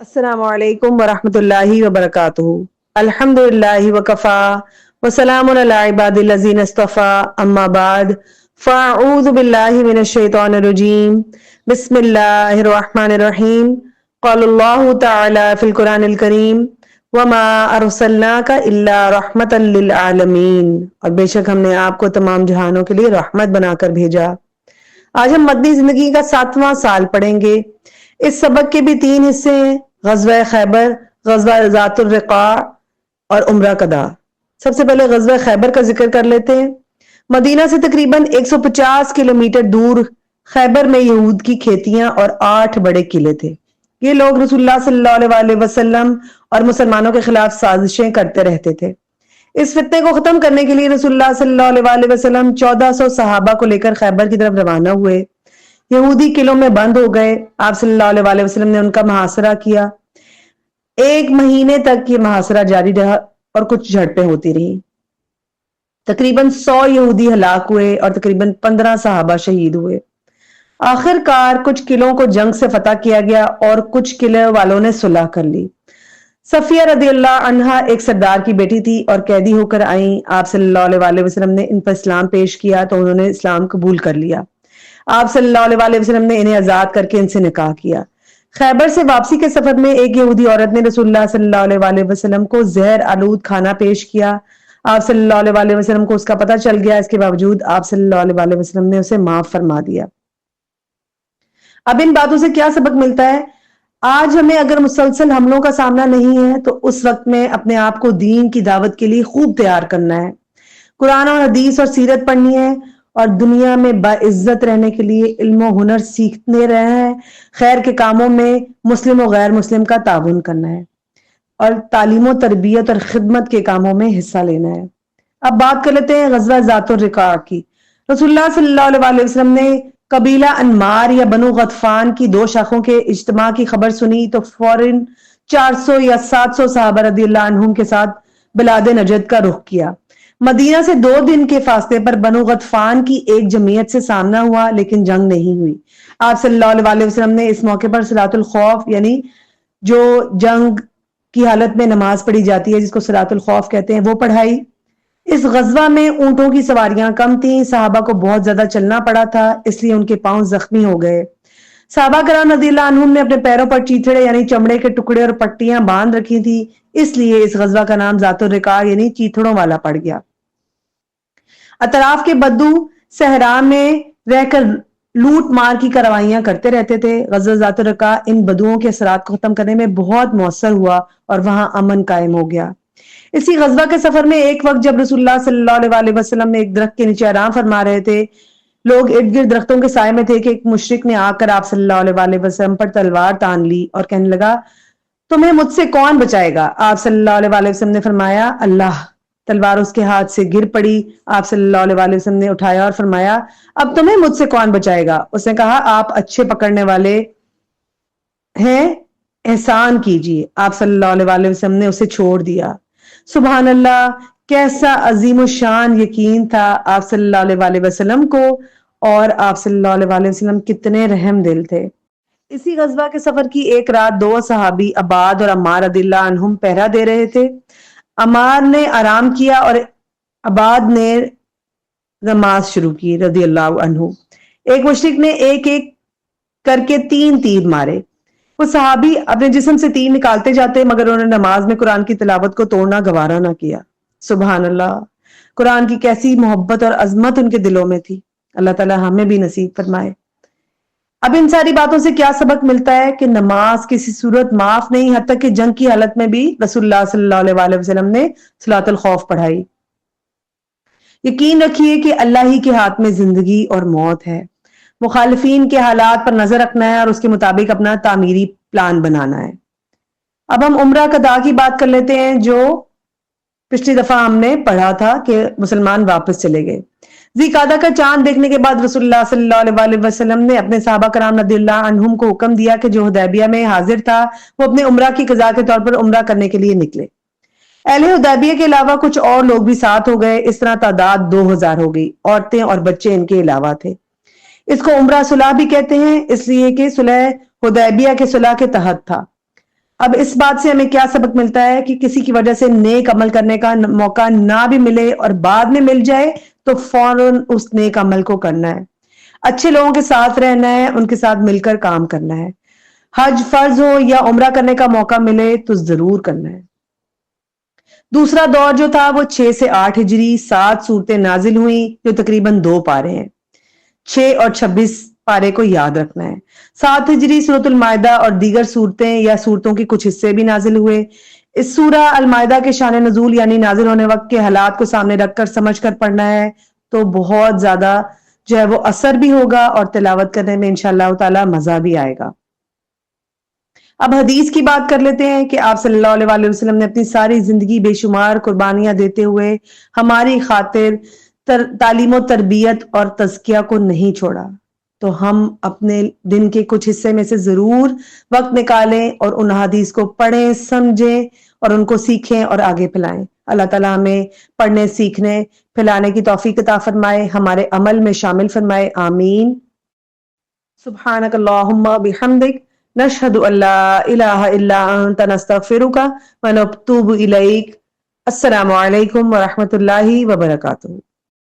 السلام علیکم ورحمۃ اللہ وبرکاتہ۔ الحمد للہ وکفا وسلام علی عباد الذین اصطفیٰ اما بعد فاعوذ باللہ من الشیطان الرجیم بسم اللہ الرحمن الرحیم قال اللہ تعالی فی القرآن الکریم وما ارسلناک الا رحمتا للعالمین، اور بے شک ہم نے آپ کو تمام جہانوں کے لیے رحمت بنا کر بھیجا۔ آج ہم مدنی زندگی کا 7واں سال پڑھیں گے۔ اس سبق کے بھی 3 حصے ہیں: غزوہ خیبر، غزوہ ذات الرقاع اور عمرہ قضا۔ سب سے پہلے غزوہ خیبر کا ذکر کر لیتے ہیں۔ مدینہ سے تقریباً 150 کلومیٹر دور خیبر میں یہود کی کھیتیاں اور 8 بڑے قلعے تھے۔ یہ لوگ رسول اللہ صلی اللہ علیہ وسلم اور مسلمانوں کے خلاف سازشیں کرتے رہتے تھے۔ اس فتنے کو ختم کرنے کے لیے رسول اللہ صلی اللہ علیہ وسلم 1400 صحابہ کو لے کر خیبر کی طرف روانہ ہوئے۔ یہودی قلعوں میں بند ہو گئے۔ آپ صلی اللہ علیہ وسلم نے ان کا محاصرہ کیا۔ 1 مہینے تک یہ محاصرہ جاری رہا اور کچھ جھڑپیں ہوتی رہیں۔ تقریباً 100 یہودی ہلاک ہوئے اور تقریباً 15 صحابہ شہید ہوئے۔ آخر کار کچھ قلعوں کو جنگ سے فتح کیا گیا اور کچھ قلعے والوں نے صلح کر لی۔ صفیہ رضی اللہ عنہا ایک سردار کی بیٹی تھی اور قیدی ہو کر آئیں۔ آپ صلی اللہ علیہ وسلم نے ان پر اسلام پیش کیا تو انہوں نے اسلام قبول کر لیا۔ آپ صلی اللہ علیہ وسلم نے انہیں آزاد کر کے ان سے نکاح کیا۔ خیبر سے واپسی کے سفر میں ایک یہودی عورت نے رسول اللہ صلی اللہ علیہ وسلم کو زہر آلود کھانا پیش کیا۔ آپ صلی اللہ علیہ وسلم کو اس کا پتہ چل گیا۔ اس کے باوجود آپ صلی اللہ علیہ وسلم نے اسے معاف فرما دیا۔ اب ان باتوں سے کیا سبق ملتا ہے؟ آج ہمیں اگر مسلسل حملوں کا سامنا نہیں ہے تو اس وقت میں اپنے آپ کو دین کی دعوت کے لیے خوب تیار کرنا ہے، قرآن اور حدیث اور سیرت پڑھنی ہے، اور دنیا میں باعزت رہنے کے لیے علم و ہنر سیکھتے رہنا ہے، خیر کے کاموں میں مسلم و غیر مسلم کا تعاون کرنا ہے، اور تعلیم و تربیت اور خدمت کے کاموں میں حصہ لینا ہے۔ اب بات کر لیتے ہیں غزوہ ذات الرقاع کی۔ رسول اللہ صلی اللہ علیہ وسلم نے قبیلہ انمار یا بنو غطفان کی 2 شاخوں کے اجتماع کی خبر سنی تو فوراً 400 یا 700 صحابہ رضی اللہ عنہم کے ساتھ بلاد نجد کا رخ کیا۔ مدینہ سے 2 دن کے فاصلے پر بنو غطفان کی ایک جمعیت سے سامنا ہوا، لیکن جنگ نہیں ہوئی۔ آپ صلی اللہ علیہ وسلم نے اس موقع پر صلاۃ الخوف، یعنی جو جنگ کی حالت میں نماز پڑھی جاتی ہے جس کو صلاۃ الخوف کہتے ہیں، وہ پڑھائی۔ اس غزوہ میں اونٹوں کی سواریاں کم تھیں، صحابہ کو بہت زیادہ چلنا پڑا تھا، اس لیے ان کے پاؤں زخمی ہو گئے۔ صحابہ کرام رضی اللہ عنہم نے اپنے پیروں پر چیتھڑے یعنی چمڑے کے ٹکڑے اور پٹیاں باندھ رکھی تھی، اس لیے اس غزوہ کا نام ذات الرقاع یعنی چیتھڑوں والا پڑ گیا۔ اطراف کے بدو صحرا میں رہ کر لوٹ مار کی کاروائیاں کرتے رہتے تھے۔ غزوہ ذات الرقاع ان بدوؤں کے اثرات کو ختم کرنے میں بہت مؤثر ہوا اور وہاں امن قائم ہو گیا۔ اسی غزوہ کے سفر میں ایک وقت جب رسول اللہ صلی اللہ علیہ وسلم نے ایک درخت کے نیچے آرام فرما رہے تھے، لوگ ارد گرد درختوں کے سائے میں تھے کہ ایک مشرک نے آ کر آپ صلی اللہ علیہ وسلم پر تلوار تان لی اور کہنے لگا، تمہیں مجھ سے کون بچائے گا؟ آپ صلی اللہ علیہ وسلم نے فرمایا، اللہ۔ تلوار اس کے ہاتھ سے گر پڑی۔ آپ صلی اللہ علیہ وسلم نے اٹھایا اور فرمایا، اب تمہیں مجھ سے کون بچائے گا؟ اس نے کہا، آپ اچھے پکڑنے والے ہیں، احسان کیجیے۔ آپ صلی اللہ علیہ وسلم نے اسے چھوڑ دیا۔ سبحان اللہ، کیسا عظیم الشان یقین تھا آپ صلی اللہ علیہ وسلم کو، اور آپ صلی اللہ علیہ وسلم کتنے رحم دل تھے۔ اسی غزوہ کے سفر کی ایک رات 2 صحابی عباد اور عمار رضی اللہ عنہم پہرا دے رہے تھے۔ عمار نے آرام کیا اور عباد نے نماز شروع کی رضی اللہ عنہ۔ ایک مشرک نے ایک ایک کر کے 3 تیر مارے۔ وہ صحابی اپنے جسم سے تیر نکالتے جاتے مگر انہوں نے نماز میں قرآن کی تلاوت کو توڑنا گوارا نہ کیا۔ سبحان اللہ، قرآن کی کیسی محبت اور عظمت ان کے دلوں میں تھی۔ اللہ تعالی ہمیں بھی نصیب فرمائے۔ اب ان ساری باتوں سے کیا سبق ملتا ہے کہ نماز کسی صورت معاف نہیں، حتیٰ کہ جنگ کی حالت میں بھی رسول اللہ صلی اللہ علیہ وسلم نے صلاۃ الخوف پڑھائی۔ یقین رکھیے کہ اللہ ہی کے ہاتھ میں زندگی اور موت ہے۔ مخالفین کے حالات پر نظر رکھنا ہے اور اس کے مطابق اپنا تعمیری پلان بنانا ہے۔ اب ہم عمرہ قضا کی بات کر لیتے ہیں، جو پچھلی دفعہ ہم نے پڑھا تھا کہ مسلمان واپس چلے گئے۔ ذی قعدہ کا چاند دیکھنے کے بعد رسول اللہ صلی اللہ علیہ وسلم نے اپنے صحابہ کرام رضی اللہ عنہم کو حکم دیا کہ جو حدیبیہ میں حاضر تھا وہ اپنے عمرہ کی قضا کے طور پر عمرہ کرنے کے لیے نکلے۔ اہل حدیبیہ کے علاوہ کچھ اور لوگ بھی ساتھ ہو گئے، اس طرح تعداد 2000 ہو گئی، عورتیں اور بچے ان کے علاوہ تھے۔ اس کو عمرہ صلح بھی کہتے ہیں، اس لیے کہ صلح حدیبیہ کے صلح کے تحت تھا۔ اب اس بات سے ہمیں کیا سبق ملتا ہے کہ کسی کی وجہ سے نیک عمل کرنے کا موقع نہ بھی ملے اور بعد میں مل جائے تو فوراً اس نیک عمل کو کرنا ہے، اچھے لوگوں کے ساتھ رہنا ہے، ان کے ساتھ مل کر کام کرنا ہے، حج فرض ہو یا عمرہ کرنے کا موقع ملے تو ضرور کرنا ہے۔ دوسرا دور جو تھا وہ 6 سے 8 ہجری 7 صورتیں نازل ہوئیں جو تقریباً 2 پارے ہیں، 6 اور 26 پارے کو یاد رکھنا ہے۔ 7 ہجری سورۃ المائدہ اور دیگر صورتیں یا صورتوں کے کچھ حصے بھی نازل ہوئے۔ اس سورہ المائدہ کے شان نزول یعنی نازل ہونے وقت کے حالات کو سامنے رکھ کر سمجھ کر پڑھنا ہے تو بہت زیادہ جو ہے وہ اثر بھی ہوگا اور تلاوت کرنے میں انشاءاللہ تعالی مزہ بھی آئے گا۔ اب حدیث کی بات کر لیتے ہیں کہ آپ صلی اللہ علیہ وآلہ وسلم نے اپنی ساری زندگی بے شمار قربانیاں دیتے ہوئے ہماری خاطر تعلیم و تربیت اور تزکیہ کو نہیں چھوڑا، تو ہم اپنے دن کے کچھ حصے میں سے ضرور وقت نکالیں اور ان حدیث کو پڑھیں، سمجھیں اور ان کو سیکھیں اور آگے پھیلائیں۔ اللہ تعالیٰ ہمیں پڑھنے، سیکھنے، پھیلانے کی توفیق عطا فرمائے، ہمارے عمل میں شامل فرمائے، آمین۔ سبحانک اللہم بحمدک نشہد ان لا الہ الا انت نستغفرک ونتوب الیک۔ السلام علیکم ورحمۃ اللہ وبرکاتہ۔